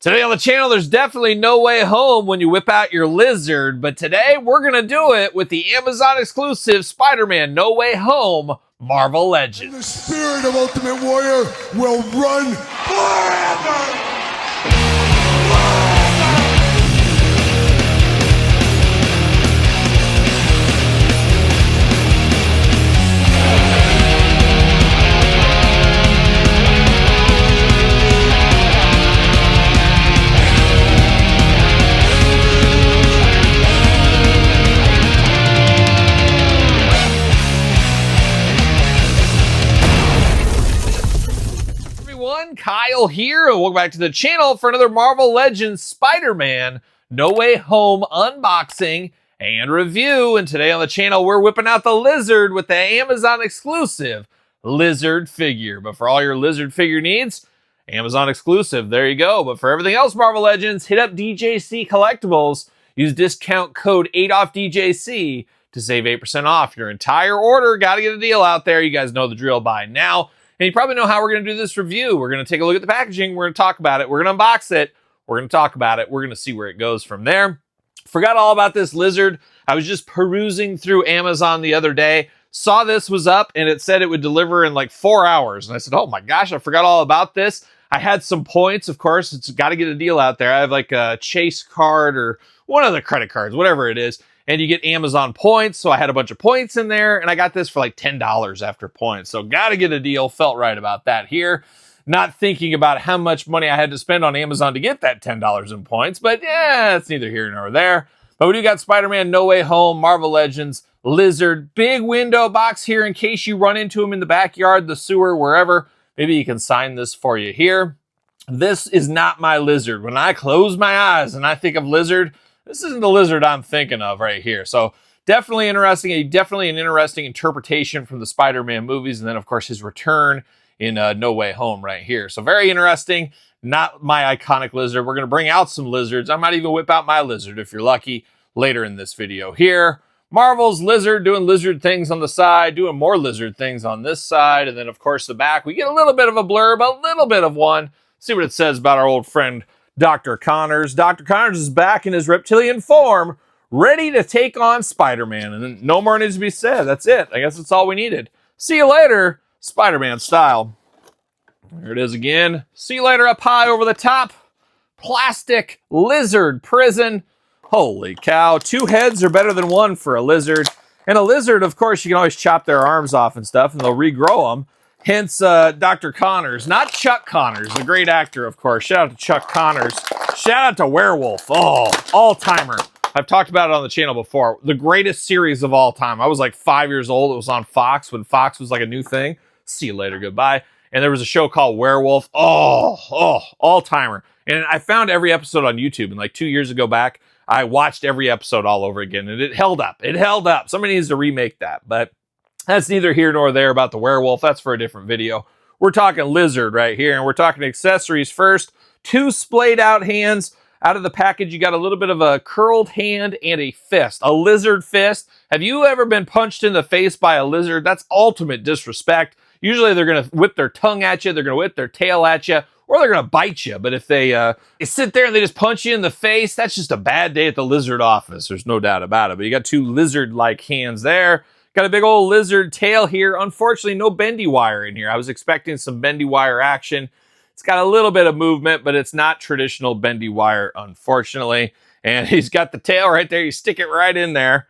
Today on the channel, there's definitely no way home when you whip out your lizard, but today we're going to do it with the Amazon exclusive Spider-Man No Way Home Marvel Legends. And the spirit of Ultimate Warrior will run forever! Kyle here, and welcome back to the channel for another Marvel Legends Spider-Man No Way Home unboxing and review. And today on the channel, we're whipping out the lizard with the Amazon exclusive lizard figure. But for all your lizard figure needs, Amazon exclusive, there you go. But for everything else Marvel Legends, hit up DJC Collectibles. Use discount code 8OFFDJC to save 8% off your entire order. Got to get a deal out there. You guys know the drill by now. And you probably know how we're going to do this review. We're going to take a look at the packaging. We're going to talk about it. We're going to unbox it. We're going to talk about it. We're going to see where it goes from there. Forgot all about this lizard. I was just perusing through Amazon the other day. Saw this was up and it said it would deliver in like 4 hours. And I said, oh my gosh, I forgot all about this. I had some points, of course. It's got to get a deal out there. I have like a Chase card or one of the credit cards, whatever it is. And you get Amazon points, so I had a bunch of points in there, and I got this for like $10 after points. So gotta get a deal, felt right about that here. Not thinking about how much money I had to spend on Amazon to get that $10 in points, but yeah, it's neither here nor there. But we do got Spider-Man No Way Home, Marvel Legends, Lizard, big window box here in case you run into him in the backyard, the sewer, wherever. Maybe you can sign this for you here. This is not my lizard. When I close my eyes and I think of lizard, this isn't the lizard I'm thinking of right here. So definitely interesting, definitely an interesting interpretation from the Spider-Man movies. And then, of course, his return in No Way Home right here. So very interesting. Not my iconic lizard. We're going to bring out some lizards. I might even whip out my lizard if you're lucky later in this video here. Marvel's lizard doing lizard things on the side, doing more lizard things on this side. And then, of course, the back, we get a little bit of a blurb, a little bit of one. See what it says about our old friend Dr. Connors. Dr. Connors is back in his reptilian form, ready to take on Spider-Man. And then no more needs to be said. That's it. I guess that's all we needed. See you later, Spider-Man style. There it is again. See you later up high over the top. Plastic lizard prison. Holy cow. 2 heads are better than 1 for a lizard. And a lizard, of course, you can always chop their arms off and stuff, and they'll regrow them. Hence, Dr. Connors, not Chuck Connors, the great actor, of course. Shout out to Chuck Connors. Shout out to Werewolf. Oh, all-timer. I've talked about it on the channel before. The greatest series of all time. I was like 5 years old. It was on Fox when Fox was like a new thing. See you later. Goodbye. And there was a show called Werewolf. Oh, all-timer. And I found every episode on YouTube. And like 2 years ago back, I watched every episode all over again. And it held up. It held up. Somebody needs to remake that. But that's neither here nor there about the werewolf. That's for a different video. We're talking lizard right here, and we're talking accessories first. 2 splayed out hands. Out of the package, you got a little bit of a curled hand and a fist, a lizard fist. Have you ever been punched in the face by a lizard? That's ultimate disrespect. Usually they're going to whip their tongue at you, they're going to whip their tail at you, or they're going to bite you. But if they sit there and they just punch you in the face, that's just a bad day at the lizard office. There's no doubt about it. But you got 2 lizard-like hands there. Got a big old lizard tail here. Unfortunately, no bendy wire in here. I was expecting some bendy wire action. It's got a little bit of movement, but it's not traditional bendy wire, unfortunately. And he's got the tail right there. You stick it right in there.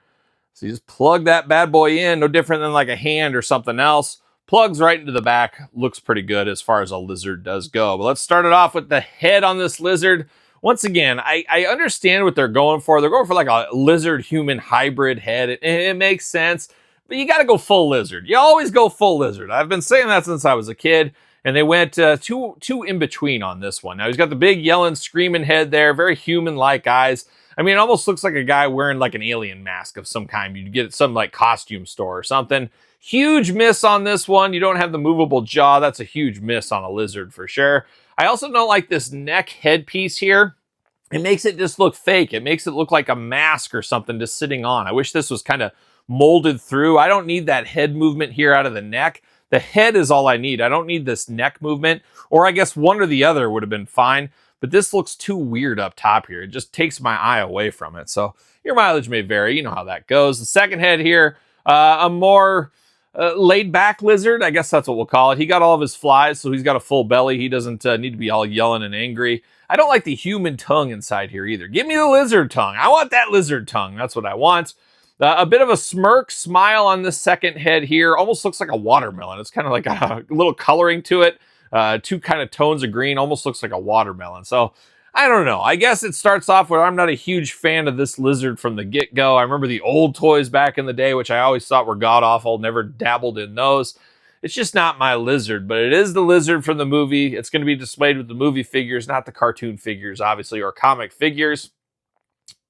So you just plug that bad boy in. No different than like a hand or something else. Plugs right into the back. Looks pretty good as far as a lizard does go. But let's start it off with the head on this lizard. Once again, I understand what they're going for. They're going for like a lizard-human hybrid head. It makes sense. But you got to go full lizard. You always go full lizard. I've been saying that since I was a kid. And they went too in between on this one. Now, he's got the big yelling, screaming head there. Very human-like eyes. I mean, it almost looks like a guy wearing like an alien mask of some kind. You'd get it at some like costume store or something. Huge miss on this one. You don't have the movable jaw. That's a huge miss on a lizard for sure. I also don't like this neck headpiece here. It makes it just look fake. It makes it look like a mask or something just sitting on. I wish this was kind of molded through. I don't need that head movement here out of the neck. The head is all I need. I don't need this neck movement, or I guess one or the other would have been fine. but this looks too weird up top here. It just takes my eye away from it. So your mileage may vary. You know how that goes. The second head here, a more laid back lizard. I guess that's what we'll call it. He got all of his flies, so he's got a full belly. He doesn't need to be all yelling and angry. I don't like the human tongue inside here either. Give me the lizard tongue. I want that lizard tongue. That's what I want. A bit of a smirk smile on this second head here. Almost looks like a watermelon. It's kind of like a little coloring to it. Two kind of tones of green. Almost looks like a watermelon. So I don't know. I guess it starts off where I'm not a huge fan of this lizard from the get-go. I remember the old toys back in the day, which I always thought were god-awful. Never dabbled in those. It's just not my lizard, but it is the lizard from the movie. It's going to be displayed with the movie figures, not the cartoon figures, obviously, or comic figures.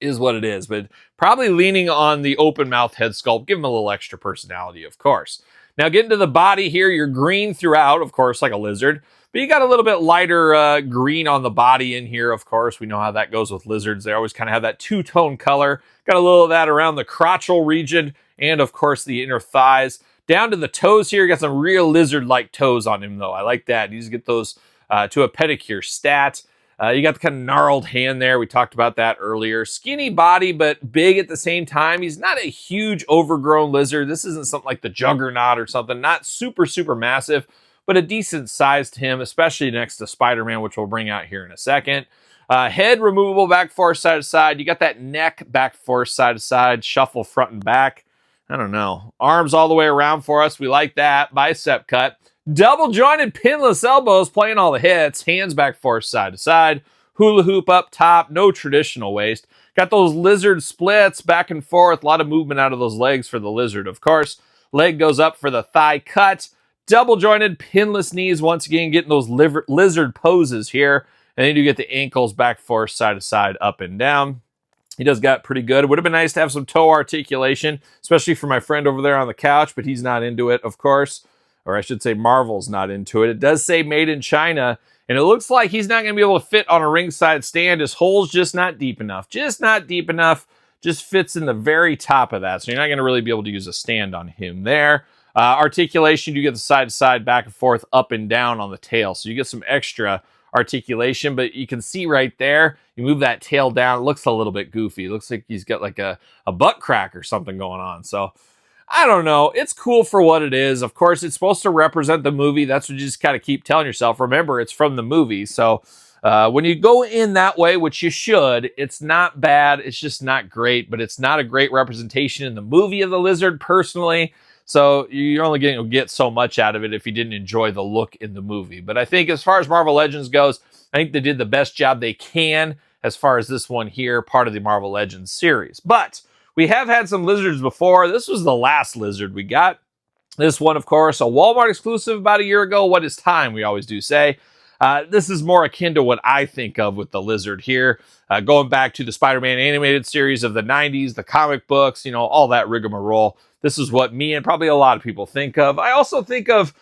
Is what it is, but probably leaning on the open mouth head sculpt. Give him a little extra personality, of course. Now getting to the body here, you're green throughout, of course, like a lizard, but you got a little bit lighter green on the body in here, of course. We know how that goes with lizards. They always kind of have that two-tone color. Got a little of that around the crotchal region and, of course, the inner thighs. Down to the toes here, got some real lizard-like toes on him, though. I like that. You just get those to a pedicure stat. You got the kind of gnarled hand there. We talked about that earlier. Skinny body, but big at the same time. He's not a huge overgrown lizard. This isn't something like the Juggernaut or something. Not super, super massive, but a decent size to him, especially next to Spider-Man, which we'll bring out here in a second. Head removable back, forth, side to side. You got that neck back, forth, side to side. Shuffle front and back. I don't know. Arms all the way around for us. We like that. Bicep cut. Double jointed pinless elbows playing all the hits. Hands back, forth, side to side. Hula hoop up top. No traditional waist. Got those lizard splits back and forth. A lot of movement out of those legs for the lizard, of course. Leg goes up for the thigh cut. Double jointed pinless knees. Once again, getting those lizard poses here. And then you get the ankles back, forth, side to side, up and down. He does got pretty good. It would have been nice to have some toe articulation, especially for my friend over there on the couch, but he's not into it, of course. Or I should say Marvel's not into it. It does say made in China, and it looks like he's not going to be able to fit on a ringside stand. His hole's just not deep enough. Just not deep enough. Just fits in the very top of that, so you're not going to really be able to use a stand on him there. Articulation, you get the side to side, back and forth, up and down on the tail, so you get some extra articulation, but you can see right there, you move that tail down, it looks a little bit goofy. It looks like he's got like a butt crack or something going on, so I don't know. It's cool for what it is. Of course, it's supposed to represent the movie. That's what you just kind of keep telling yourself. Remember, it's from the movie. So when you go in that way, which you should, it's not bad. It's just not great, but it's not a great representation in the movie of the lizard, personally. So you're only going to get so much out of it if you didn't enjoy the look in the movie. But I think as far as Marvel Legends goes, I think they did the best job they can as far as this one here, part of the Marvel Legends series. But we have had some lizards before. This was the last lizard we got. This one, of course, a Walmart exclusive about a year ago. What is time, we always do say. This is more akin to what I think of with the lizard here. Going back to the Spider-Man animated series of the 90s, the comic books, you know, all that rigmarole. This is what me and probably a lot of people think of. I also think of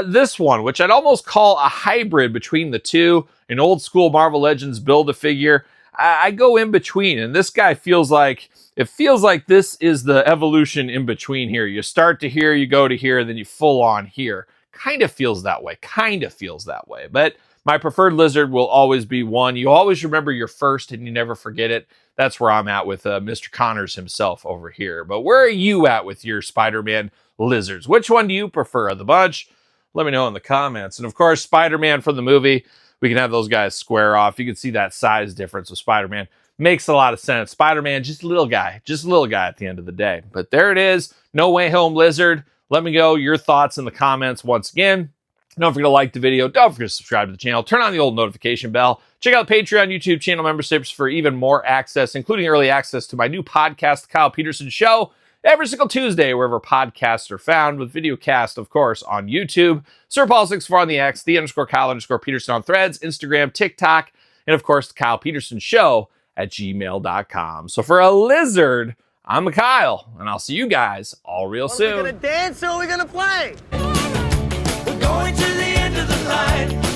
this one, which I'd almost call a hybrid between the two. An old school Marvel Legends Build-A-Figure. I go in between, and this guy feels like this is the evolution in between here. You start to here, you go to here, and then you full on here. Kind of feels that way. But my preferred lizard will always be one. You always remember your first, and you never forget it. That's where I'm at with Mr. Connors himself over here. But where are you at with your Spider-Man lizards? Which one do you prefer of the bunch? Let me know in the comments. And of course, Spider-Man from the movie. We can have those guys square off. You can see that size difference with Spider-Man. Makes a lot of sense. Spider-Man, just a little guy at the end of the day. But there it is. No Way Home lizard. Let me know your thoughts in the comments once again. Don't forget to like the video. Don't forget to subscribe to the channel. Turn on the old notification bell. Check out the Patreon, YouTube channel memberships for even more access, including early access to my new podcast, The Kyle Peterson Show. Every single Tuesday, wherever podcasts are found, with video cast, of course, on YouTube. SirPaul64 on the X, _Kyle_Peterson on Threads, Instagram, TikTok, and of course, TheKylePetersonShow at gmail.com. So for a lizard, I'm Kyle, and I'll see you guys all real soon. Are we gonna dance or are we gonna play? We're going to the end of the line.